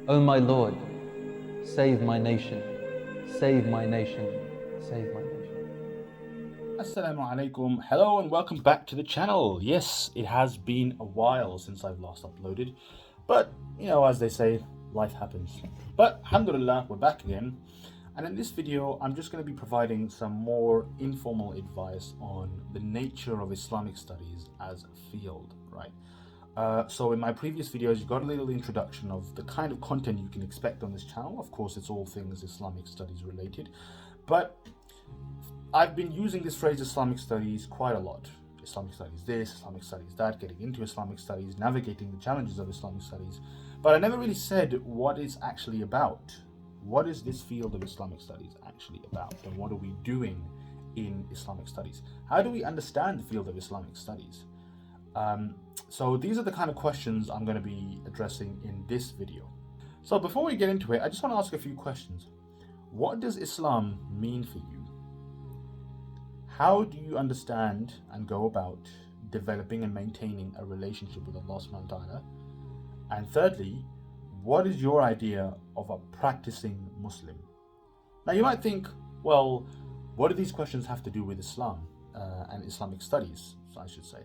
O my Lord, save my nation, save my nation, save my nation. As-Salaamualaikum. Hello and welcome back to the channel. Yes, it has been a while since I've last uploaded, but as they say, life happens. But alhamdulillah, we're back again. And in this video, I'm just going to be providing some more informal advice on the nature of Islamic studies as a field, right? So in my previous videos, you got a little introduction of the kind of content you can expect on this channel. Of course, it's all things Islamic studies related, but I've been using this phrase Islamic studies quite a lot. Islamic studies this, Islamic studies that, getting into Islamic studies, navigating the challenges of Islamic studies. But I never really said what it's actually about. What is this field of Islamic studies actually about? And what are we doing in Islamic studies? How do we understand the field of Islamic studies? So these are the kind of questions I'm going to be addressing in this video. So before we get into it, I just want to ask a few questions. What does Islam mean for you? How do you understand and go about developing and maintaining a relationship with Allah subhanahu wa ta'ala? And thirdly, what is your idea of a practicing Muslim? Now you might think, well, what do these questions have to do with Islam and Islamic studies, I should say?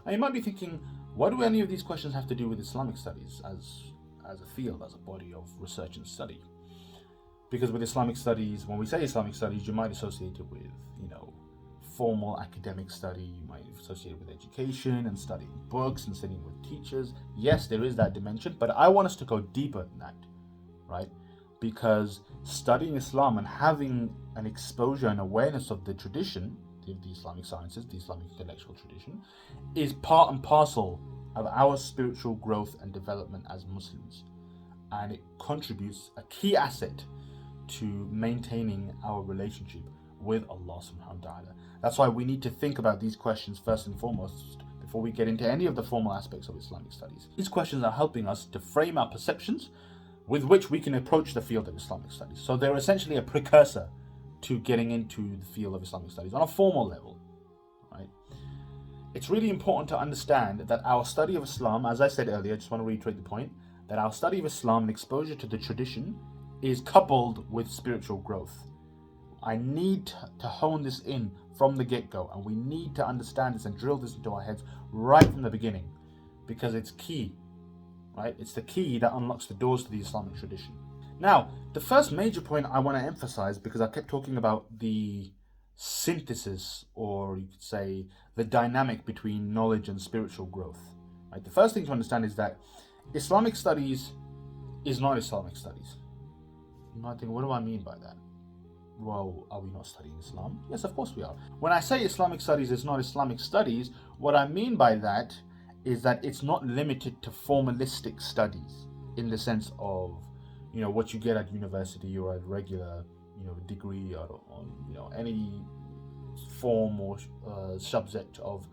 And you might be thinking, what do any of these questions have to do with Islamic studies as a field, as a body of research and study? Because with Islamic studies, when we say Islamic studies, you might associate it with, formal academic study. You might associate it with education and studying books and studying with teachers. Yes, there is that dimension, but I want us to go deeper than that, right? Because studying Islam and having an exposure and awareness of the tradition, the Islamic sciences, the Islamic intellectual tradition, is part and parcel of our spiritual growth and development as Muslims. And it contributes a key asset to maintaining our relationship with Allah subhanahu wa ta'ala. That's why we need to think about these questions first and foremost before we get into any of the formal aspects of Islamic studies. These questions are helping us to frame our perceptions with which we can approach the field of Islamic studies. So they're essentially a precursor to getting into the field of Islamic studies on a formal level, right? It's really important to understand that our study of Islam, as I said earlier, I just want to reiterate the point, that our study of Islam and exposure to the tradition is coupled with spiritual growth. I need to hone this in from the get-go, and we need to understand this and drill this into our heads right from the beginning, because it's key, right? It's the key that unlocks the doors to the Islamic tradition. Now, the first major point I want to emphasize, because I kept talking about the synthesis, or you could say the dynamic between knowledge and spiritual growth, right? The first thing to understand is that Islamic studies is not Islamic studies. You might think, what do I mean by that? Well, are we not studying Islam? Yes, of course we are. When I say Islamic studies is not Islamic studies, what I mean by that is that it's not limited to formalistic studies in the sense of, what you get at university or a regular, degree or any form or subject of.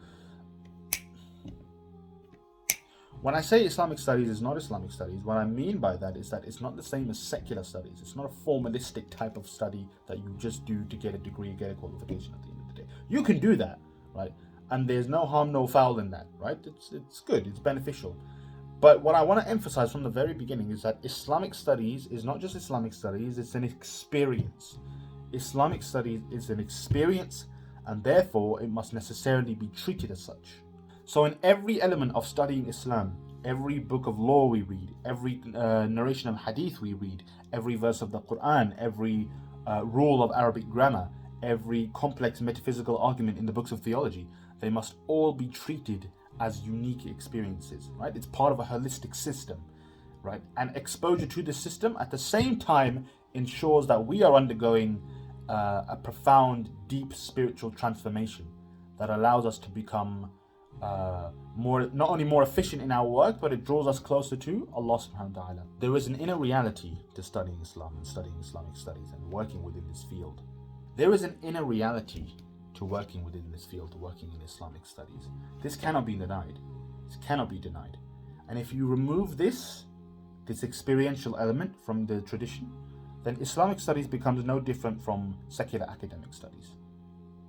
When I say Islamic studies is not Islamic studies, what I mean by that is that it's not the same as secular studies. It's not a formalistic type of study that you just do to get a degree, get a qualification at the end of the day. You can do that, right? And there's no harm, no foul in that, right? It's good, it's beneficial. But what I want to emphasize from the very beginning is that Islamic studies is not just Islamic studies, it's an experience. Islamic studies is an experience, and therefore it must necessarily be treated as such. So in every element of studying Islam, every book of law we read, every narration of hadith we read, every verse of the Quran, every rule of Arabic grammar, every complex metaphysical argument in the books of theology, they must all be treated as unique experiences, right? It's part of a holistic system, right? And exposure to the system at the same time ensures that we are undergoing a profound, deep spiritual transformation that allows us to become not only more efficient in our work, but it draws us closer to Allah subhanahu wa ta'ala. There is an inner reality to studying Islam and studying Islamic studies and working within this field. There is an inner reality to working within this field, to working in Islamic studies. This cannot be denied. This cannot be denied. And if you remove this experiential element from the tradition, then Islamic studies becomes no different from secular academic studies.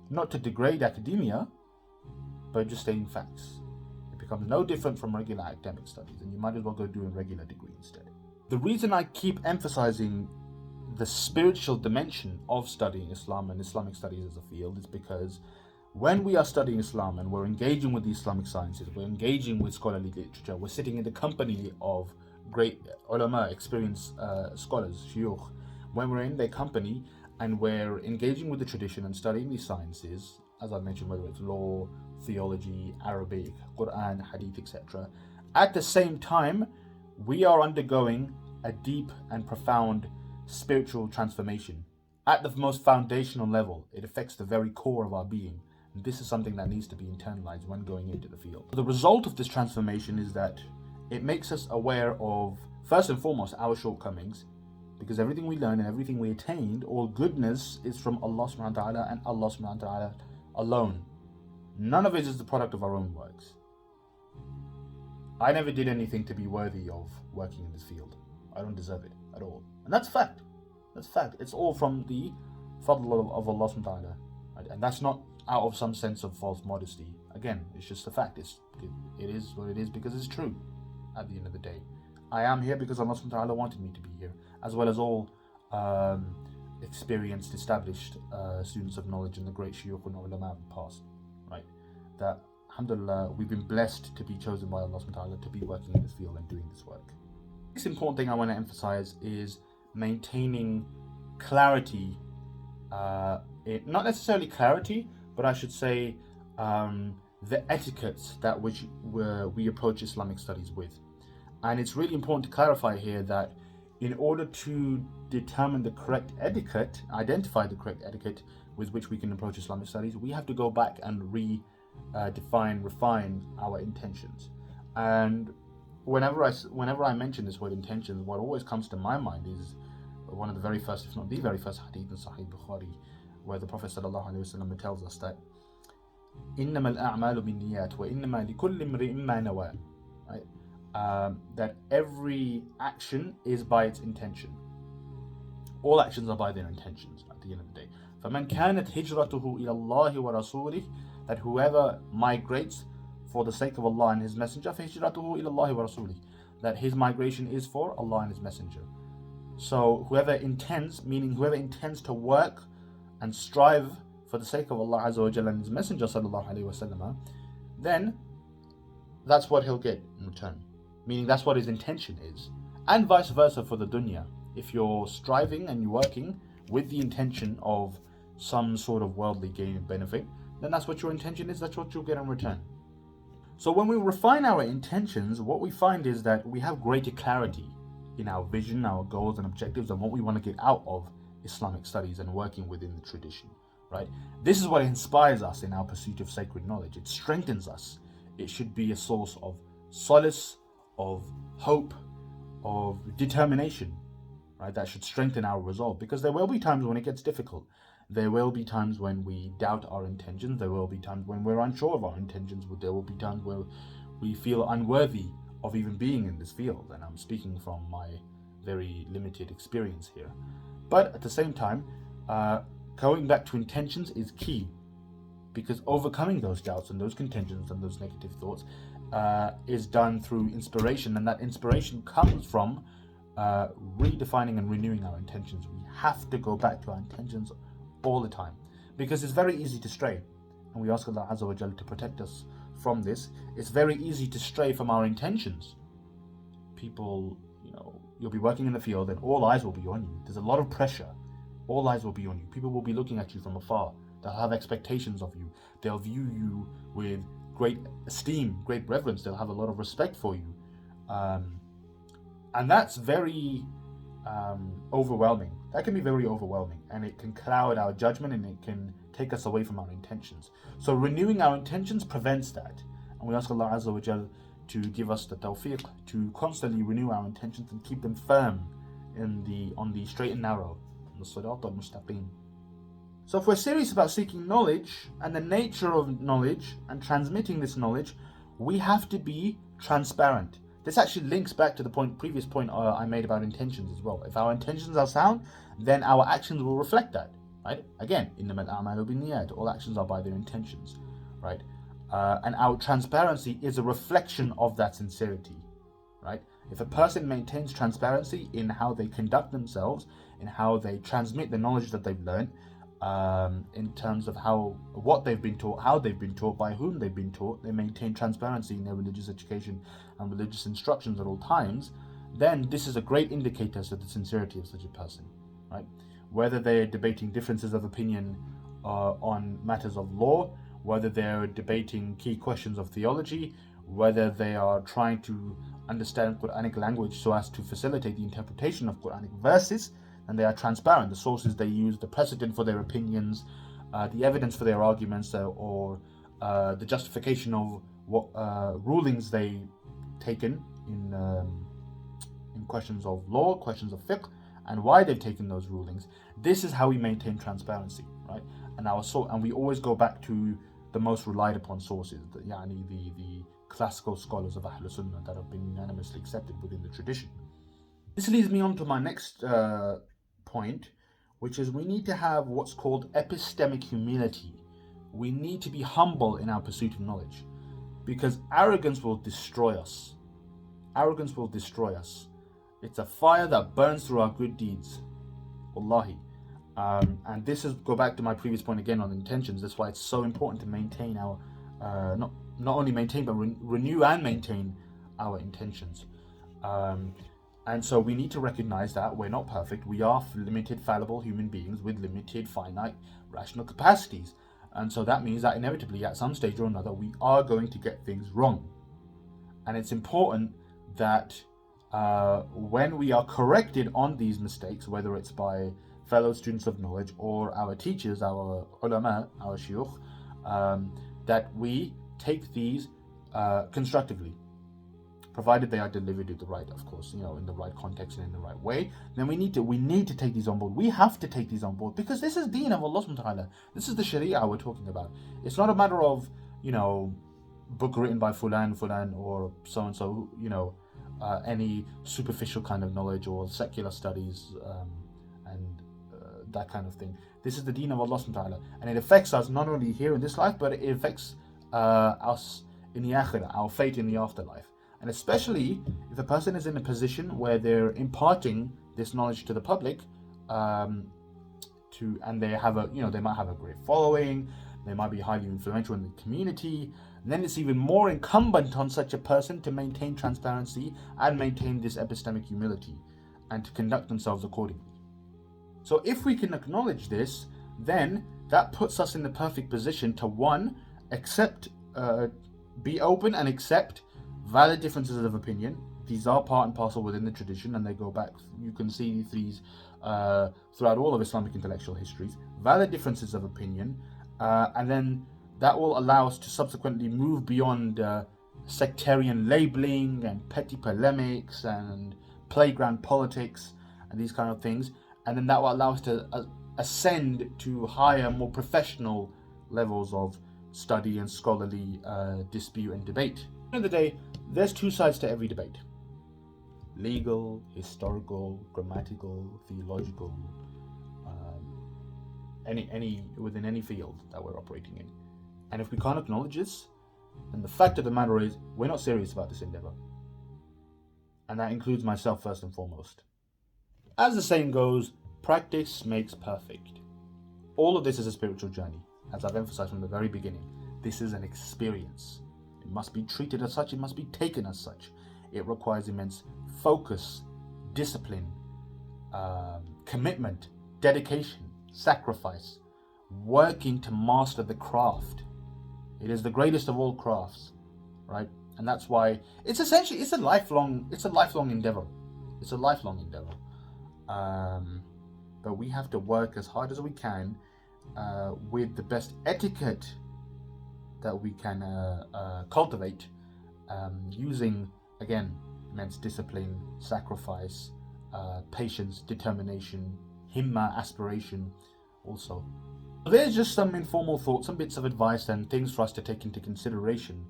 Not to degrade academia, but just stating facts. It becomes no different from regular academic studies, and you might as well go do a regular degree instead. The reason I keep emphasizing the spiritual dimension of studying Islam and Islamic studies as a field is because when we are studying Islam and we're engaging with the Islamic sciences, we're engaging with scholarly literature, we're sitting in the company of great ulama, experienced scholars, shuyukh, when we're in their company and we're engaging with the tradition and studying these sciences, as I mentioned, whether it's law, theology, Arabic, Quran, Hadith, etc., at the same time, we are undergoing a deep and profound spiritual transformation. At the most foundational level, it affects the very core of our being. And this is something that needs to be internalized when going into the field. The result of this transformation is that it makes us aware of, first and foremost, our shortcomings, because everything we learn and everything we attained, all goodness, is from Allah subhanahu wa ta'ala and Allah subhanahu wa ta'ala alone. None of it is the product of our own works. I never did anything to be worthy of working in this field. I don't deserve it at all. And that's fact. That's fact. It's all from the fadl of Allah subhanahu wa ta'ala. Right? And that's not out of some sense of false modesty. Again, it's just a fact. It is what it is because it's true at the end of the day. I am here because Allah subhanahu wa ta'ala wanted me to be here, as well as all experienced, established students of knowledge and the great shuyukh and ulama of the past. Right? That, alhamdulillah, we've been blessed to be chosen by Allah subhanahu wa ta'ala to be working in this field and doing this work. The next important thing I want to emphasize is maintaining clarity, not necessarily clarity, but I should say the etiquettes that we approach Islamic studies with. And it's really important to clarify here that in order to determine the correct etiquette, identify the correct etiquette with which we can approach Islamic studies, we have to go back and refine our intentions. And whenever I mention this word intentions, what always comes to my mind is one of the very first, if not the very first hadith in Sahih Bukhari, where the Prophet ﷺ tells us that إِنَّمَا الْأَعْمَالُ بِالنِّيَّاتِ وَإِنَّمَا لِكُلِّ امْرِئٍ مَّا نَوَىٰ. Right? That every action is by its intention. All actions are by their intentions at the end of the day. فَمَنْ كَانَتْ هِجْرَتُهُ إِلَى اللَّهِ وَرَسُولِهِ, that whoever migrates for the sake of Allah and His Messenger, فَهِجْرَتُهُ إِلَى اللَّهِ وَرَسُولِهِ, that his migration is for Allah and His Messenger. So whoever intends, meaning whoever intends to work and strive for the sake of Allah Azza wa Jalla and His Messenger sallallahu alaihi wasallam, then that's what he'll get in return. Meaning that's what his intention is. And vice versa for the dunya. If you're striving and you're working with the intention of some sort of worldly gain and benefit, then that's what your intention is, that's what you'll get in return. So when we refine our intentions, what we find is that we have greater clarity in our vision, our goals and objectives, and what we want to get out of Islamic studies and working within the tradition, right? This is what inspires us in our pursuit of sacred knowledge. It strengthens us. It should be a source of solace, of hope, of determination, right? That should strengthen our resolve, because there will be times when it gets difficult. There will be times when we doubt our intentions. There will be times when we're unsure of our intentions. There will be times where we feel unworthy of even being in this field. And I'm speaking from my very limited experience here. But at the same time, going back to intentions is key, because overcoming those doubts and those contentions and those negative thoughts is done through inspiration. And that inspiration comes from redefining and renewing our intentions. We have to go back to our intentions all the time, because it's very easy to stray, and we ask Allah Azza wa Jalla to protect us from this. It's very easy to stray from our intentions. People, you'll be working in the field and all eyes will be on you. There's a lot of pressure. All eyes will be on you. People will be looking at you from afar. They'll have expectations of you. They'll view you with great esteem, great reverence. They'll have a lot of respect for you. And that's very overwhelming. That can be very overwhelming, and it can cloud our judgment, and it can take us away from our intentions. So renewing our intentions prevents that. And we ask Allah Azza wa Jal to give us the tawfiq to constantly renew our intentions and keep them firm on the straight and narrow, on the sirat al-mustaqim. So if we're serious about seeking knowledge and the nature of knowledge and transmitting this knowledge, we have to be transparent. This actually links back to the previous point I made about intentions as well. If our intentions are sound, then our actions will reflect that, right? Again, إِنَّمَا الْأَعْمَالُ بِالنِّيَّاتِ, all actions are by their intentions, right? And our transparency is a reflection of that sincerity, right? If a person maintains transparency in how they conduct themselves, in how they transmit the knowledge that they've learned, in terms of what they've been taught, how they've been taught, by whom they've been taught, they maintain transparency in their religious education and religious instructions at all times, then this is a great indicator as to the sincerity of such a person, right? Whether they're debating differences of opinion on matters of law, whether they're debating key questions of theology, whether they are trying to understand Quranic language so as to facilitate the interpretation of Quranic verses, and they are transparent. The sources they use, the precedent for their opinions, the evidence for their arguments, or the justification of what rulings they taken in questions of law, questions of fiqh, and why they've taken those rulings. This is how we maintain transparency, right? And we always go back to the most relied upon sources, the classical scholars of Ahlul Sunnah that have been unanimously accepted within the tradition. This leads me on to my next point, which is we need to have what's called epistemic humility. We need to be humble in our pursuit of knowledge, because arrogance will destroy us. Arrogance will destroy us. It's a fire that burns through our good deeds. Wallahi. And this is, go back to my previous point again on intentions. That's why it's so important to maintain our, not only maintain, but renew and maintain our intentions. And so we need to recognize that we're not perfect. We are limited, fallible human beings with limited, finite, rational capacities. And so that means that inevitably, at some stage or another, we are going to get things wrong. And it's important that when we are corrected on these mistakes, whether it's by fellow students of knowledge or our teachers, our ulama, our shuyukh, that we take these constructively, provided they are delivered in the right, of course, in the right context and in the right way. Then we need to take these on board. We have to take these on board, because this is deen of Allah subhanahu wa ta'ala. This is the sharia we're talking about. It's not a matter of, book written by fulan or so and so, any superficial kind of knowledge or secular studies and that kind of thing. This is the deen of Allah subhanahu wa ta'ala, and it affects us not only here in this life, but it affects us in the akhirah, our fate in the afterlife. And especially if a person is in a position where they're imparting this knowledge to the public, and they have they might have a great following, they might be highly influential in the community, and then it's even more incumbent on such a person to maintain transparency and maintain this epistemic humility and to conduct themselves accordingly. So if we can acknowledge this, then that puts us in the perfect position to, one, be open and accept valid differences of opinion. These are part and parcel within the tradition, and they go back. You can see these throughout all of Islamic intellectual histories. Valid differences of opinion, and then that will allow us to subsequently move beyond sectarian labeling and petty polemics and playground politics and these kind of things. And then that will allow us to ascend to higher, more professional levels of study and scholarly dispute and debate. At the end of the day, there's two sides to every debate: legal, historical, grammatical, theological, within any field that we're operating in. And if we can't acknowledge this, then the fact of the matter is we're not serious about this endeavor. And that includes myself first and foremost. As the saying goes, practice makes perfect. All of this is a spiritual journey. As I've emphasized from the very beginning, this is an experience. It must be treated as such, it must be taken as such. It requires immense focus, discipline, commitment, dedication, sacrifice, working to master the craft. It is the greatest of all crafts, right? And that's why it's a lifelong endeavor. It's a lifelong endeavor. But we have to work as hard as we can with the best etiquette that we can cultivate, using, again, immense discipline, sacrifice, patience, determination, himma, aspiration also. There's just some informal thoughts, some bits of advice and things for us to take into consideration.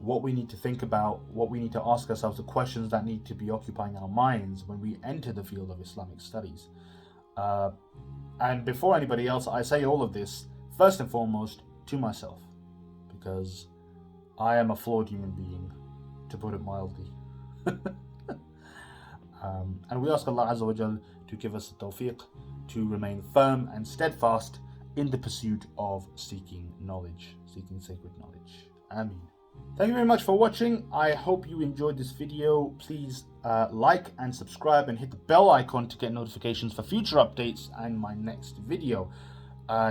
What we need to think about, what we need to ask ourselves, the questions that need to be occupying our minds when we enter the field of Islamic studies. And before anybody else, I say all of this first and foremost to myself, because I am a flawed human being, to put it mildly. And we ask Allah Azza wa Jal to give us the tawfiq to remain firm and steadfast in the pursuit of seeking knowledge, seeking sacred knowledge. Ameen. Thank you very much for watching. I hope you enjoyed this video. Please like and subscribe and hit the bell icon to get notifications for future updates and my next video.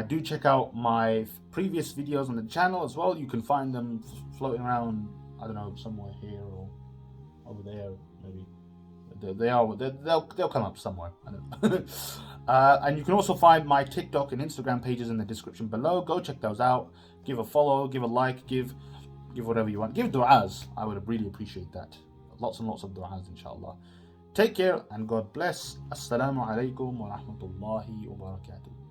Do check out my previous videos on the channel as well. You can find them floating around, I don't know, somewhere here or over there, maybe. They'll come up somewhere. I don't know. And you can also find my TikTok and Instagram pages in the description below. Go check those out. Give a follow, give a like, give whatever you want. Give du'as. I would really appreciate that. Lots and lots of du'as, inshallah. Take care and God bless. As-Salaamualaikum wa rahmatullahi wa barakatuh.